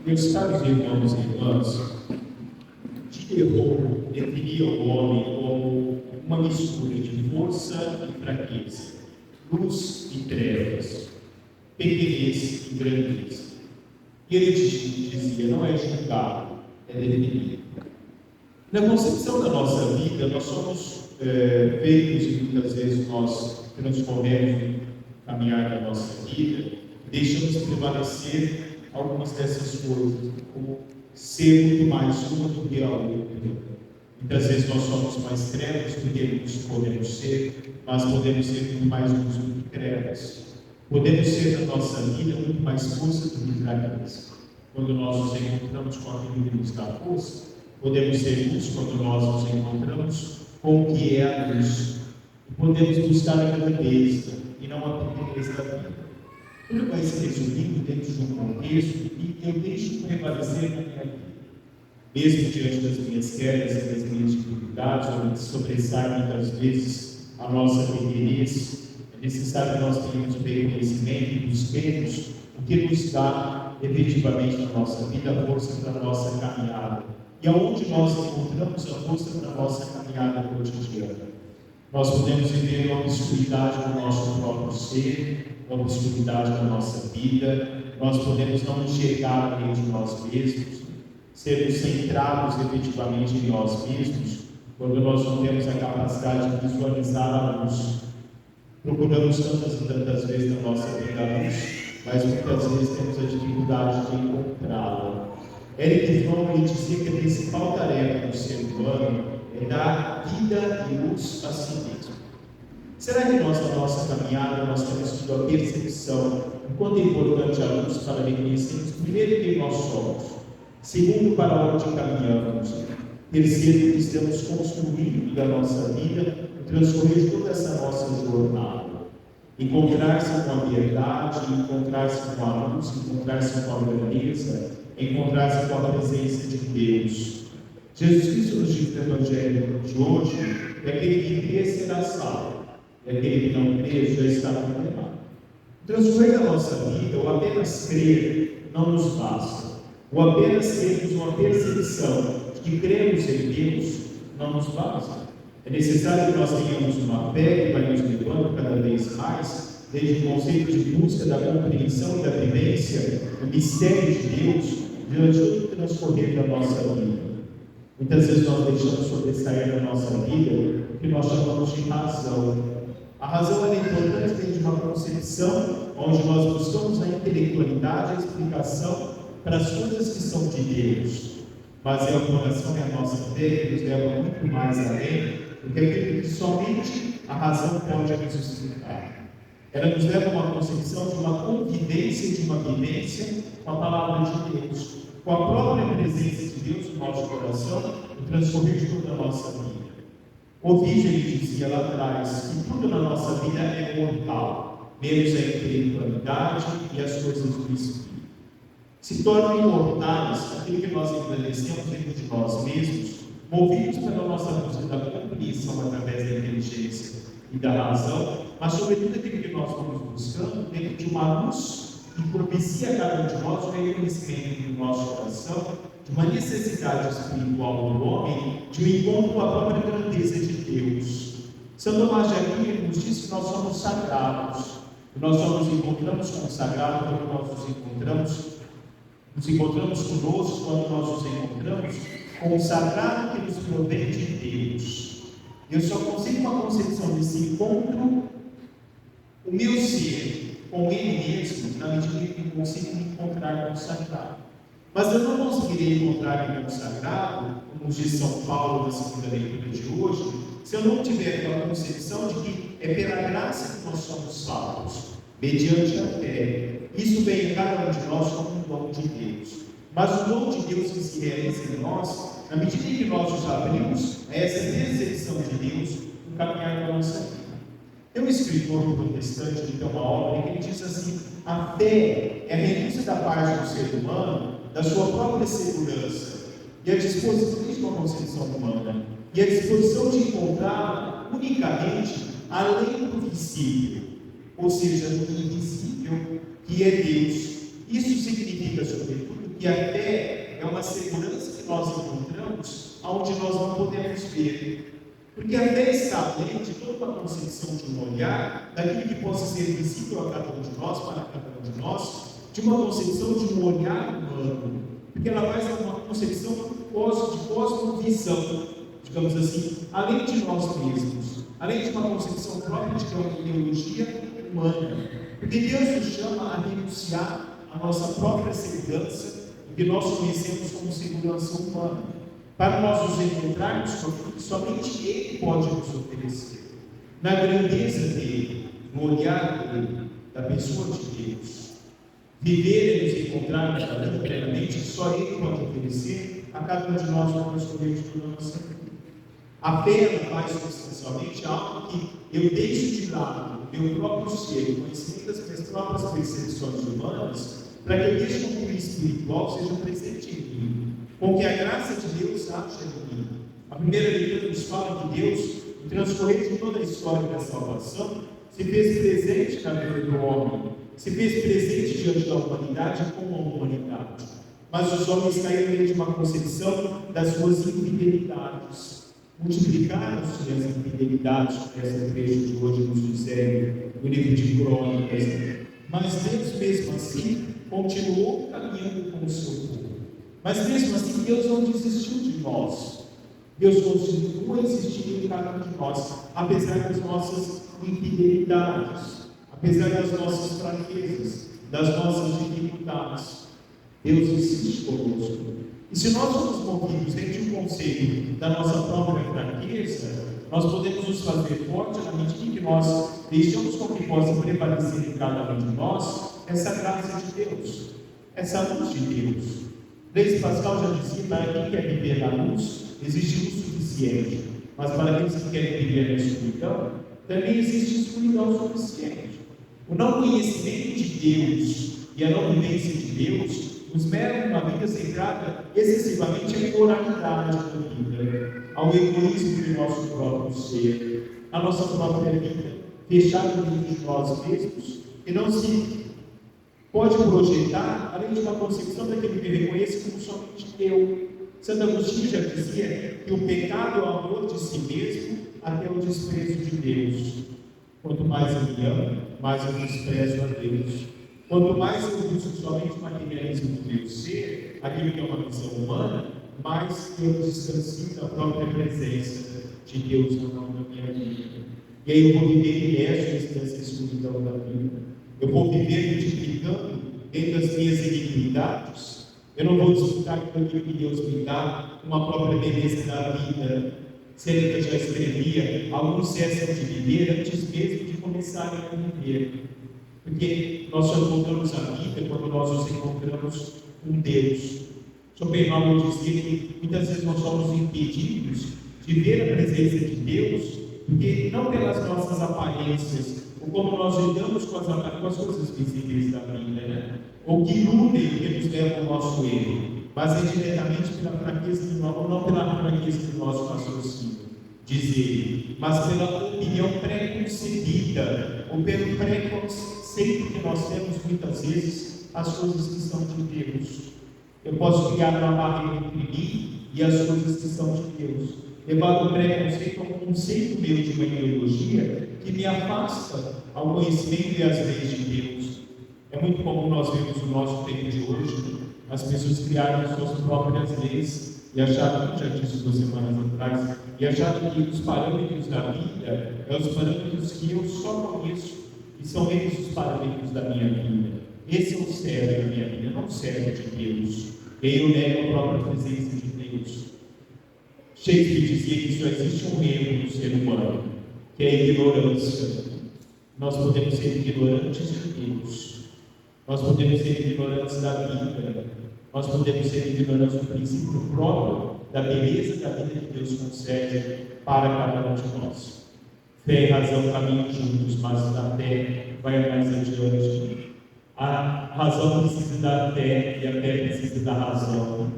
Meus caros irmãos e irmãs, Diderot definia o homem como uma mistura de força e fraqueza, luz e trevas, pequenez e grandeza. E ele dizia, não é julgado, é definido. Na concepção da nossa vida, nós somos feitos e muitas vezes nós transformamos o caminhar da nossa vida, deixamos prevalecer algumas dessas coisas, como ser muito mais uma do que a outra. Muitas vezes nós somos mais trevas do que podemos ser, mas podemos ser muito mais luz do que trevas. Podemos ser na nossa vida muito mais força do que fraqueza. Quando nós nos encontramos com aquilo que nos dá força, podemos ser luz quando nós nos encontramos com o que é a luz. E podemos buscar a grandeza e não a pequenez da vida. Tudo vai se resumindo dentro de um contexto e eu deixo prevalecer na minha vida. Mesmo diante das minhas quedas e das minhas dificuldades, onde sobressai muitas vezes a nossa pequenez, é necessário que nós tenhamos o reconhecimento e busquemos o que nos dá efetivamente na nossa vida a força para a nossa caminhada. E aonde nós encontramos a força para a nossa caminhada cotidiana. Nós podemos viver uma obscuridade do nosso próprio ser, uma obscuridade da nossa vida, nós podemos não enxergar além de nós mesmos, sermos centrados efetivamente em nós mesmos, quando nós não temos a capacidade de visualizar a luz. Procuramos tantas e tantas vezes na nossa vida a luz, mas muitas vezes temos a dificuldade de encontrá-la. Eric Fromm dizia que a principal tarefa do ser humano é dar vida e luz a si mesmo. Será que nós, na nossa caminhada, nós temos tido a percepção do quanto é importante a luz para reconhecermos, primeiro, quem nós somos, segundo, para onde caminhamos, terceiro, que estamos construindo da nossa vida, transcorrer toda essa nossa jornada, encontrar-se com a verdade, encontrar-se com a luz, encontrar-se com a grandeza, encontrar-se com a presença de Deus. Jesus Cristo nos diz no Evangelho de hoje que aquele que crê será salvo, e aquele que não crê já está condenado. Transcorrer a nossa vida, ou apenas crer, não nos basta. Ou apenas termos uma percepção de que cremos em Deus, não nos basta. É necessário que nós tenhamos uma fé que vai nos levando cada vez mais, desde o conceito de busca da compreensão e da vivência do mistério de Deus, diante de todo o transcorrer da nossa vida. Muitas vezes nós deixamos sobressair da nossa vida o que nós chamamos de razão. A razão é importante dentro de uma concepção onde nós buscamos a intelectualidade, a explicação para as coisas que são de Deus. Mas é o coração e a nossa fé que nos leva muito mais além do que aquilo que somente a razão pode nos explicar. Ela nos leva a uma concepção de uma convivência, de uma vivência com a palavra de Deus, com a própria presença de Deus no nosso coração, no transcorrer de toda a nossa vida. Ovídio, ele dizia lá atrás, que tudo na nossa vida é mortal, menos a intelectualidade e as coisas do Espírito. Se tornam imortais aquilo que nós envelhecemos dentro de nós mesmos, movidos pela nossa busca da compreensão através da inteligência e da razão, mas sobretudo aquilo que nós vamos buscando dentro de uma luz que propicia a cada um de nós o reconhecimento do nosso coração, de uma necessidade espiritual do homem, de um encontro com a própria grandeza de Deus. São Tomás de Aquino nos diz que nós somos sagrados, que nós só nos encontramos com o sagrado quando nós nos encontramos conosco, quando nós nos encontramos com o sagrado que nos provém de Deus. Eu só consigo uma concepção desse encontro, o meu ser com Ele mesmo, na medida que eu consigo me encontrar com o sagrado. Mas eu não conseguirei encontrar com o sagrado, como diz São Paulo na segunda leitura de hoje, se eu não tiver aquela concepção de que é pela graça que nós somos salvos, mediante a fé. Isso vem em cada um de nós como um dom de Deus. Mas o dom de Deus que se realiza em nós, na medida em que nós nos abrimos a essa percepção de Deus no caminhar da nossa vida. Tem um escritor protestante que tem uma obra que ele diz assim: a fé é a renúncia da parte do ser humano, da sua própria segurança, e a disposição de uma concepção humana, e a disposição de encontrar unicamente além do visível, ou seja, do invisível, que é Deus. Isso significa, sobretudo, que Porque a fé é uma segurança que nós encontramos onde nós não podemos ver. Porque a fé está além de toda uma concepção de um olhar, daquilo que possa ser visível a cada um de nós, para cada um de nós, de uma concepção de um olhar humano. Porque ela vai ser uma concepção de cosmovisão, digamos assim, além de nós mesmos, além de uma concepção própria de uma ideologia humana. Porque Deus nos chama a renunciar à nossa própria segurança, o que nós conhecemos como segurança humana, para nós nos encontrarmos com aquilo que somente Ele pode nos oferecer, na grandeza dEle, no olhar dEle, da pessoa de Deus. Viver e nos encontrarmos na vida plenamente, que só Ele pode oferecer a cada um de nós quando escolhemos por nossa vida. A fé vai substancialmente algo que eu deixo de lado o meu próprio ser, o conhecimento das minhas próprias percepções humanas, para que eu deixe com que o espiritual seja presente em mim, com que a graça de Deus haja em mim. A primeira leitura nos fala que Deus, no transcorrer de toda a história da salvação, se fez presente na vida do homem, se fez presente diante da humanidade como a humanidade. Mas os homens caíram dentro de uma concepção das suas infidelidades. Multiplicaram-se as infidelidades que essa trecho de hoje nos disseram no livro de Crônicas. Mas Deus, mesmo assim, continuou caminhando com o seu povo. Mas mesmo assim, Deus não desistiu de nós. Deus continua existindo em cada um de nós, apesar das nossas infidelidades, apesar das nossas fraquezas, das nossas dificuldades. Deus insiste conosco. E se nós somos movidos dentro de um conceito da nossa própria fraqueza, nós podemos nos fazer fortes na medida em que nós deixamos com que possa prevalecer em cada um de nós essa graça de Deus, essa luz de Deus. Blaise Pascal já dizia: para quem quer viver na luz, existe luz suficiente, mas para aqueles que querem viver na escuridão, também existe escuridão suficiente. O não conhecimento de Deus e a não vivência de Deus nos levam uma vida centrada excessivamente à imoralidade da vida, ao egoísmo do nosso próprio ser, à nossa própria vida, fechada dentro de nós mesmos, e não se pode projetar além de uma concepção daquele que reconhece como somente eu. Santo Agostinho já dizia que o pecado é o amor de si mesmo até o desprezo de Deus. Quanto mais eu me amo, mais eu desprezo a Deus. Quanto mais eu busco somente o materialismo do meu ser, aquilo que é uma visão humana, mais eu distancio da própria presença de Deus na minha vida. E aí eu vou viver imerso nessa escuridão da vida. Eu vou viver multiplicando dentro das minhas iniquidades. Eu não vou desfrutar daquilo que Deus me dá, uma própria beleza da vida. Sêneca já escrevia: alguns cessam de viver antes mesmo de começarem a viver. Porque nós só encontramos a vida quando nós nos encontramos com Deus. Schopenhauer dizia que muitas vezes nós somos impedidos de ver a presença de Deus, porque não pelas nossas aparências, ou como nós lidamos com as coisas visíveis da vida, né? Ou que iludem o que nos leva ao nosso erro, mas é diretamente pela fraqueza de nós, ou não pela fraqueza do nosso raciocínio, diz ele, mas pela opinião pré-concebida, ou pelo preconceito que nós temos muitas vezes as coisas que são de Deus. Eu posso criar uma barreira entre mim e as coisas que são de Deus, levando o preconceito a um conceito meu de uma ideologia que me afasta ao conhecimento e às leis de Deus. É muito comum nós vermos no nosso tempo de hoje as pessoas criarem suas próprias leis e acharam, já disse 2 semanas atrás, e acharam que os parâmetros da vida são os parâmetros que eu só conheço e são eles os parâmetros da minha vida. Esse é o cérebro da minha vida, não o cérebro de Deus. E aí eu nego a própria presença de Deus. Shakespeare dizia que só existe um erro no ser humano, que é a ignorância. Nós podemos ser ignorantes de Deus. Nós podemos ser ignorantes da vida. Nós podemos ser ignorantes do princípio próprio da beleza da vida que Deus concede para cada um de nós. Fé e razão caminham juntos, mas a fé vai mais adiante. A razão precisa da fé e a fé precisa da razão.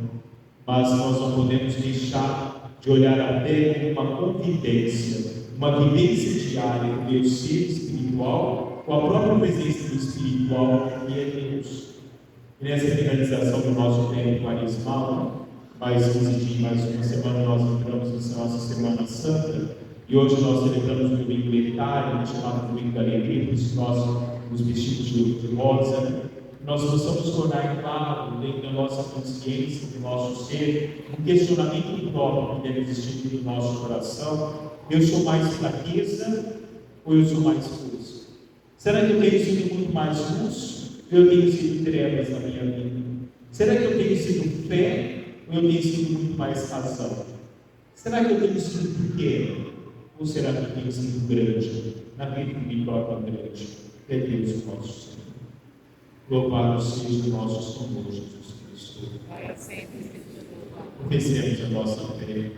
Mas nós não podemos deixar de olhar a fé como uma convivência, uma vivência diária do meu ser espiritual, com a própria presença do espiritual que é Deus. E nessa finalização do nosso tempo quaresmal, mais 15 dias, mais uma semana, nós entramos nessa nossa Semana Santa, e hoje nós celebramos o domingo etário, chamado Domingo da Alegria, por isso nós nos vestimos de rosa. Nós possamos tornar claro, dentro da nossa consciência, do nosso ser, um questionamento próprio que deve existir no nosso coração: eu sou mais fraqueza ou eu sou mais força? Será que eu tenho sido muito mais luz ou eu tenho sido trevas na minha vida? Será que eu tenho sido fé ou eu tenho sido muito mais razão? Será que eu tenho sido pequeno ou será que eu tenho sido grande na vida que me torna grande? É Deus o nosso Senhor. Louvado seja o nosso Senhor Jesus Cristo. Confessemos a nossa fé.